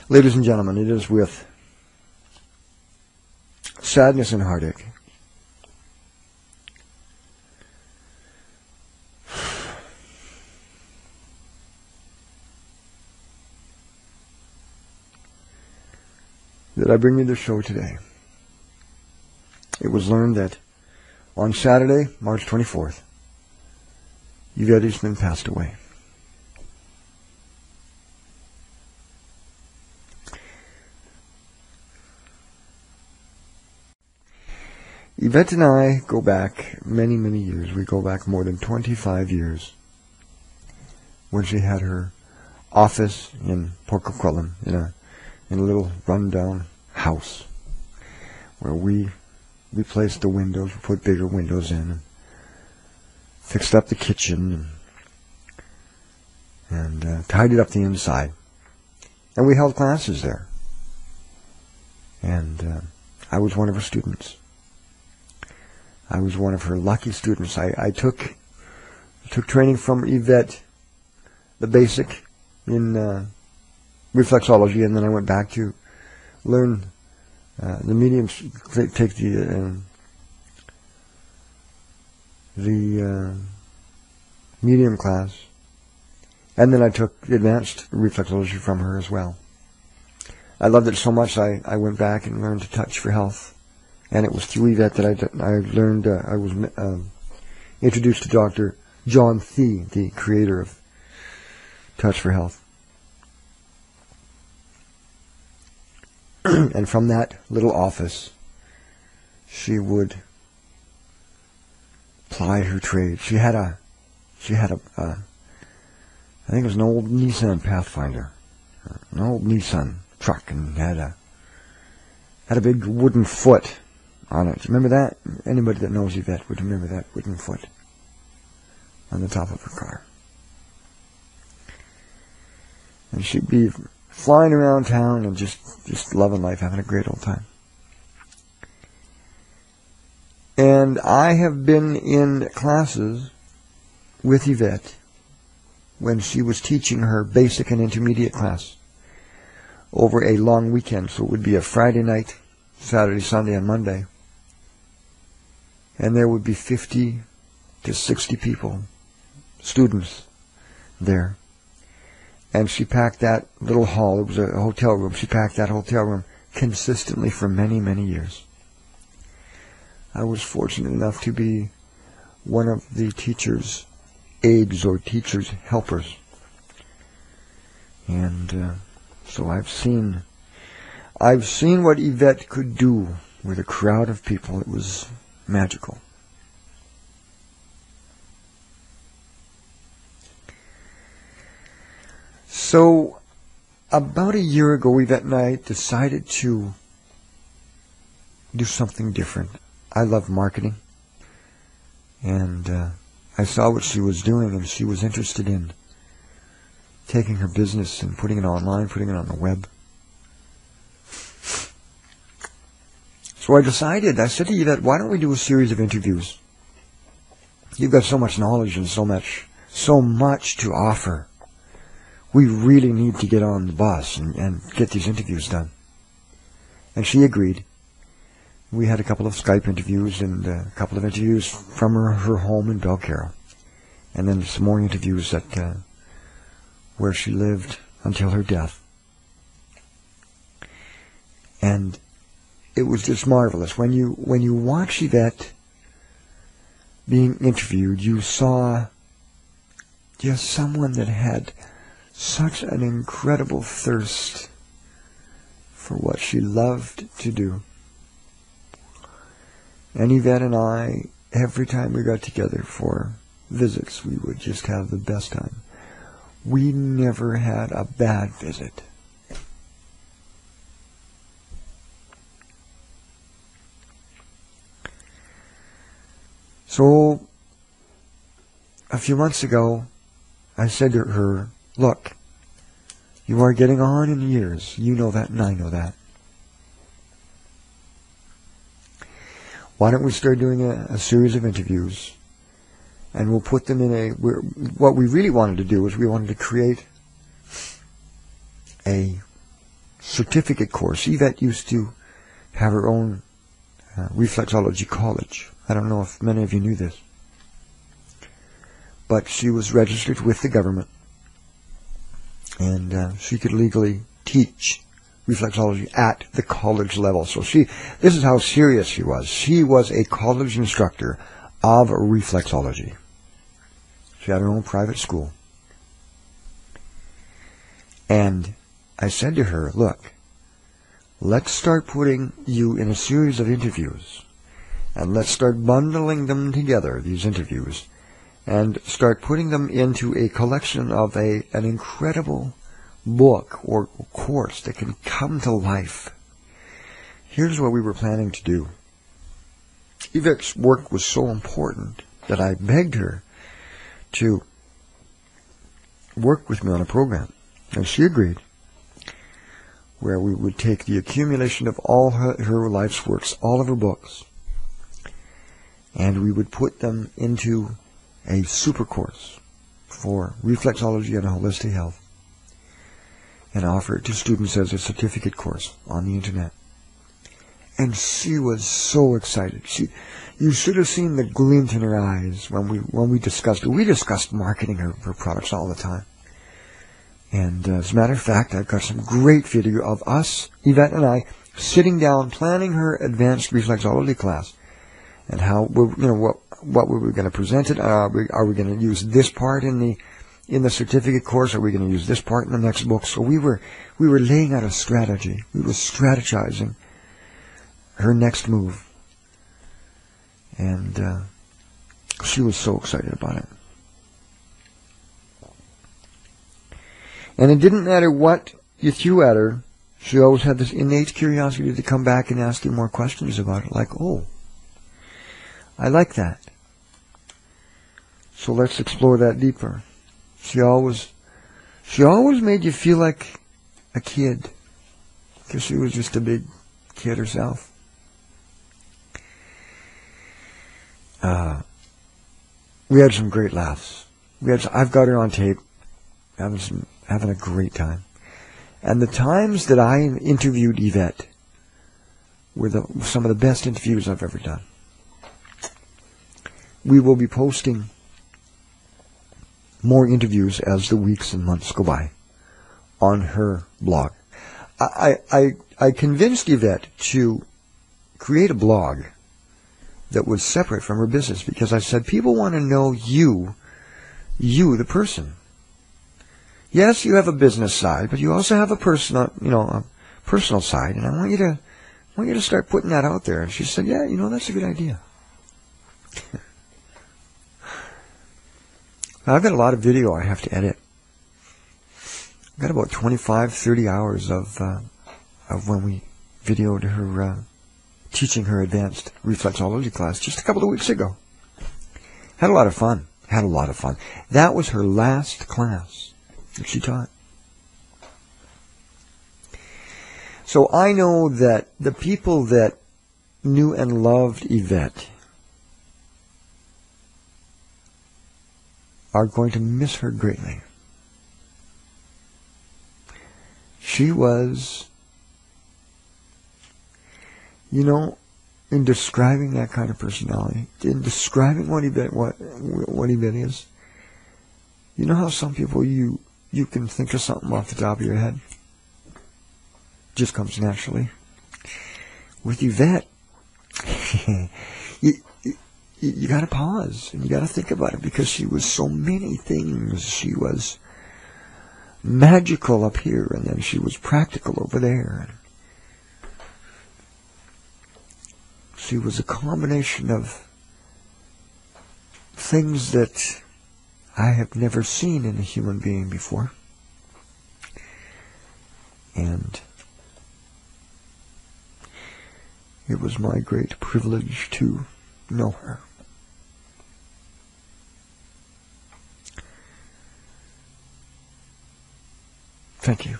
Ladies and gentlemen, it is with sadness and heartache that I bring you the show today. It was learned that on Saturday, March 24th, Yvette Eastman passed away. Yvette and I go back many, many years. We go back more than 25 years when she had her office in Coquitlam in a little rundown house where we replaced the windows, we put bigger windows in, and fixed up the kitchen and tidied up the inside. And we held classes there. And I was one of her students. I was one of her lucky students. I took training from Yvette, the basic in reflexology, and then I went back to learn the medium, take the medium class, and then I took advanced reflexology from her as well. I loved it so much I went back and learned to touch for health. And it was through Yvette that I learned, I was introduced to Dr. John Thie, the creator of Touch for Health. And from that little office, she would ply her trade. She had a I think it was an old Nissan Pathfinder, an old Nissan truck, and had a big wooden foot on it. Remember that? Anybody that knows Yvette would remember that wooden foot on the top of her car. And she'd be flying around town and just loving life, having a great old time. And I have been in classes with Yvette when she was teaching her basic and intermediate class over a long weekend. So it would be a Friday night, Saturday, Sunday, and Monday. And there would be 50 to 60 people, students, there. And she packed that little hall. It was a hotel room. She packed that hotel room consistently for many, many years. I was fortunate enough to be one of the teacher's aides or teacher's helpers. And so I've seen what Yvette could do with a crowd of people. It was magical. So, about a year ago, Yvette and I decided to do something different. I love marketing, and I saw what she was doing, and she was interested in taking her business and putting it online, putting it on the web. So I said to Yvette, why don't we do a series of interviews? You've got so much knowledge and so much to offer. We really need to get on the bus and get these interviews done. And she agreed. We had a couple of Skype interviews and a couple of interviews from her home in Belcarroll. And then some more interviews at where she lived until her death. And it was just marvelous. When you watch Yvette being interviewed, you saw just someone that had such an incredible thirst for what she loved to do. And Yvette and I, every time we got together for visits, we would just have the best time. We never had a bad visit. So, a few months ago, I said to her, look, you are getting on in years. You know that and I know that. Why don't we start doing a series of interviews, and we'll put them in what we really wanted to do is we wanted to create a certificate course. Yvette used to have her own reflexology college. I don't know if many of you knew this. But she was registered with the government, and she could legally teach reflexology at the college level. So this is how serious she was. She was a college instructor of reflexology. She had her own private school. And I said to her, look, let's start putting you in a series of interviews, and let's start bundling them together, these interviews, and start putting them into a collection of an incredible book or course that can come to life. Here's what we were planning to do. Yvette's work was so important that I begged her to work with me on a program, and she agreed, where we would take the accumulation of all her life's works, all of her books, and we would put them into a super course for reflexology and holistic health, and offer it to students as a certificate course on the internet. And she was so excited. You should have seen the glint in her eyes when we discussed it. We discussed marketing her products all the time. And as a matter of fact, I've got some great video of us, Yvette and I, sitting down planning her advanced reflexology class, and how what we were going to present it. Are we going to use this part in the certificate course? Are we going to use this part in the next book? So we were laying out a strategy. We were strategizing her next move, and she was so excited about it. And it didn't matter what you threw at her, she always had this innate curiosity to come back and ask you more questions about it, like, oh, I like that, so let's explore that deeper. She always made you feel like a kid, because she was just a big kid herself. We had some great laughs. I've got her on tape, having a great time. And the times that I interviewed Yvette were some of the best interviews I've ever done. We will be posting more interviews as the weeks and months go by on her blog. I convinced Yvette to create a blog that was separate from her business, because I said, people want to know you the person. Yes, you have a business side, but you also have a personal side, and I want you to start putting that out there. And she said, yeah, that's a good idea. I've got a lot of video I have to edit. I've got about 25, 30 hours of when we videoed her teaching her advanced reflexology class just a couple of weeks ago. Had a lot of fun. That was her last class that she taught. So I know that the people that knew and loved Yvette are going to miss her greatly. She was, in describing that kind of personality, in describing what Yvette is, you know how some people you can think of something off the top of your head? Just comes naturally. With Yvette, you got to pause and you got to think about it, because she was so many things. She was magical up here, and then she was practical over there. She was a combination of things that I have never seen in a human being before. And it was my great privilege to know her. Thank you.